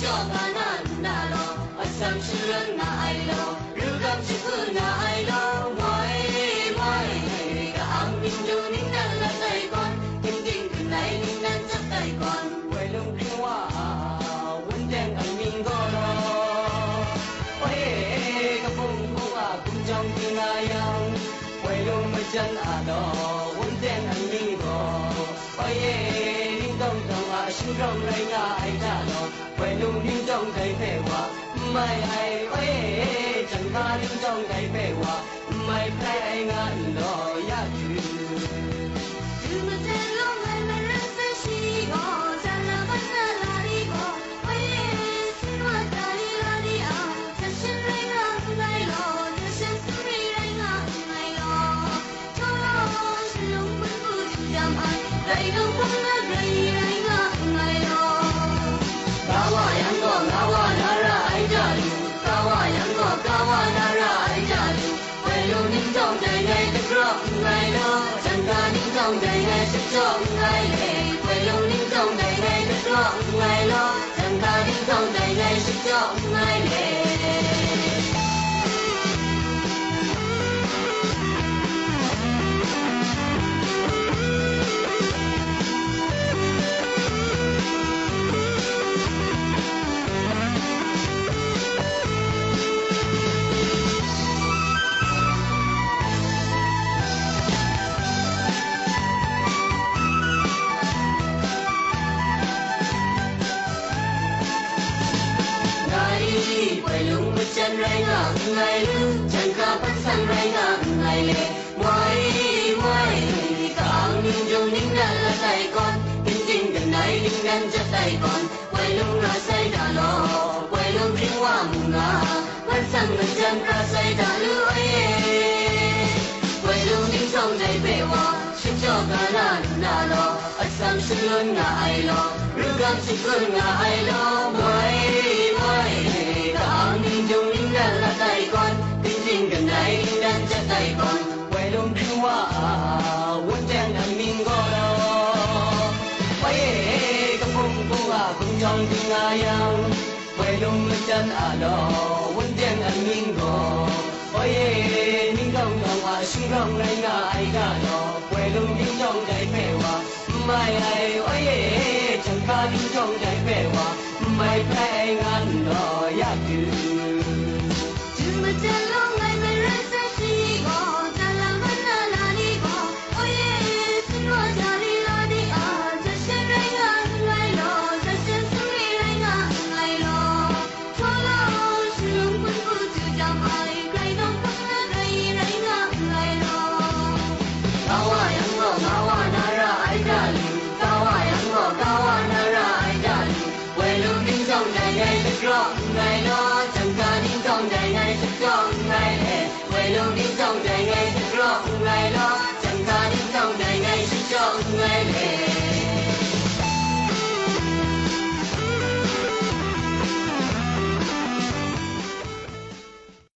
cho na lo asam shiren na ai lo rugam chiku na ai lo moi ka ang min du ning nan la tai kon ting ting tin nai ning nan chắc tai kon quay lung kinh hoa quân đen anh min go lo oi ka phong hoa cũng trong tiếng ai yang quay lung mai chân lo quân đen anh min go oi ning dong dong sinh rong lai nga ai ta lo quay lung ning dong dai pe wa mai ai oi chẳng ta ning dong dai pe wa mai phai ai nga lo ya tu trong đời ngày sức cho ngày lệ quay lung ninh trong đời ngày thức lo ngày lo chẳng ta ninh trong đời ngày sức cho ngày lệ chân rai nga ngày lu chân ca bắt sang rai nga ngày lệ moi cả ang ning jong ning nan la tai con tin tin gần này ning nan chắc tai con quay lung ra say đã lo quay lung riêng hoa mù nga bắt sang gần chân ca say đã lu ai quay lung ning trong đầy bể hoa xin cho cả na lo at sang xin luôn nga ai lo rugam xin luôn nga ai lo moi cả ang ning jong ning nan la tai con tin tin gần này ning nan chắc tai con quay lung riêng hoa quân đen anh min go lo quay cái phong cũng trong tiếng ai yang quay lung chân lo quân đen anh min go quay ning dong dong sinh rong lai nga ai ga lo quay lung ning trong đại pe wa mai ai quay chẳng ca ning trong đại pe wa mai phai ngan lo ya tu ngày lo chẳng ca ning trong đời ngày thức cho ngày lệ quay lung ning trong đời ngày